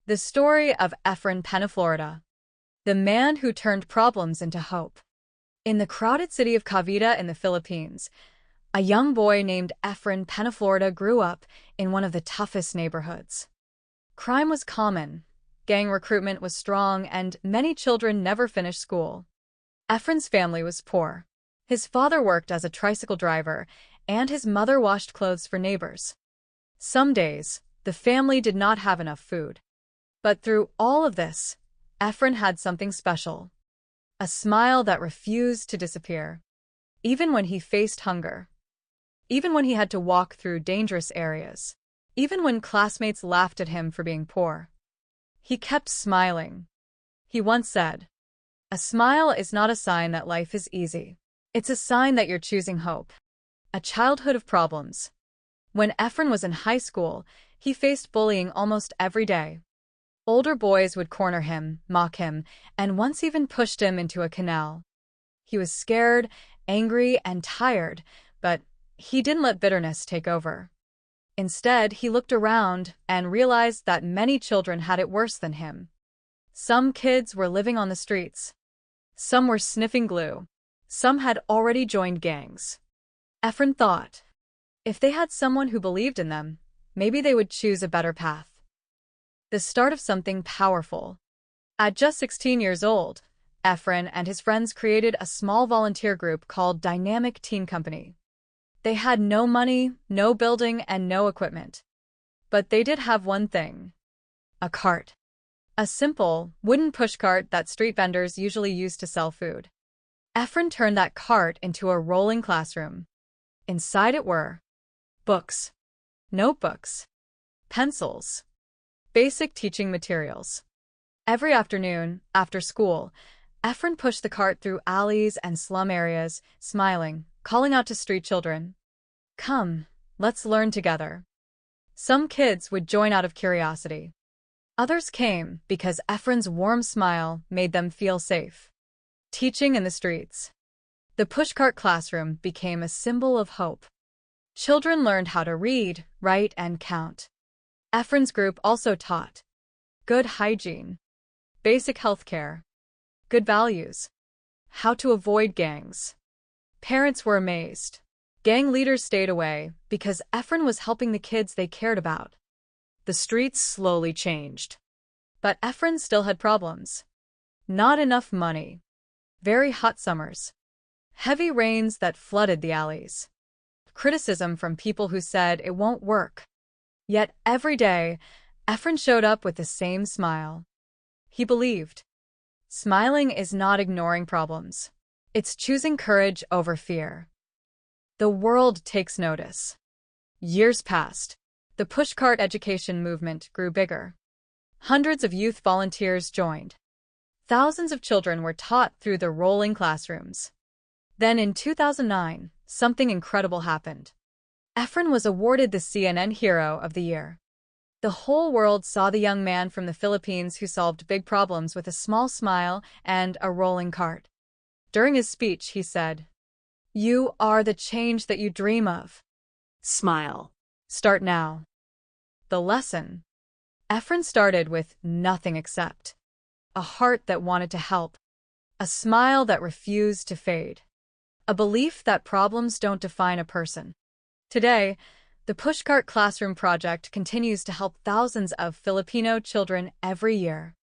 The story of Efren Peñaflorida, the man who turned problems into hope. In the crowded city of Cavite in the Philippines, a young boy named Efren Peñaflorida grew up in one of the toughest neighborhoods. Crime was common, gang recruitment was strong, and many children never finished school. Efren's family was poor. His father worked as a tricycle driver, and his mother washed clothes for neighbors. Some days, the family did not have enough food. But through all of this, Efren had something special. A smile that refused to disappear. Even when he faced hunger. Even when he had to walk through dangerous areas. Even when classmates laughed at him for being poor. He kept smiling. He once said, "A smile is not a sign that life is easy. It's a sign that you're choosing hope." A childhood of problems. When Efren was in high school, he faced bullying almost every day. Older boys would corner him, mock him, and once even pushed him into a canal. He was scared, angry, and tired, but he didn't let bitterness take over. Instead, he looked around and realized that many children had it worse than him. Some kids were living on the streets. Some were sniffing glue. Some had already joined gangs. Efren thought, if they had someone who believed in them, maybe they would choose a better path. The start of something powerful. At just 16 years old, Efren and his friends created a small volunteer group called Dynamic Teen Company. They had no money, no building, and no equipment. But they did have one thing. A cart. A simple, wooden pushcart that street vendors usually use to sell food. Efren turned that cart into a rolling classroom. Inside it were books, notebooks, pencils, basic teaching materials. Every afternoon, after school, Efren pushed the cart through alleys and slum areas, smiling, calling out to street children, "Come, let's learn together." Some kids would join out of curiosity. Others came because Efren's warm smile made them feel safe. Teaching in the streets. The pushcart classroom became a symbol of hope. Children learned how to read, write, and count. Efren's group also taught good hygiene, basic health care, good values, how to avoid gangs. Parents were amazed. Gang leaders stayed away because Efren was helping the kids they cared about. The streets slowly changed. But Efren still had problems. Not enough money. Very hot summers. Heavy rains that flooded the alleys. Criticism from people who said it won't work. Yet every day, Efren showed up with the same smile. He believed. Smiling is not ignoring problems. It's choosing courage over fear. The world takes notice. Years passed. The pushcart education movement grew bigger. Hundreds of youth volunteers joined. Thousands of children were taught through the rolling classrooms. Then in 2009, something incredible happened. Efren was awarded the CNN Hero of the Year. The whole world saw the young man from the Philippines who solved big problems with a small smile and a rolling cart. During his speech, he said, "You are the change that you dream of. Smile. Start now." The lesson. Efren started with nothing except a heart that wanted to help, a smile that refused to fade, a belief that problems don't define a person. Today, the Pushcart Classroom Project continues to help thousands of Filipino children every year.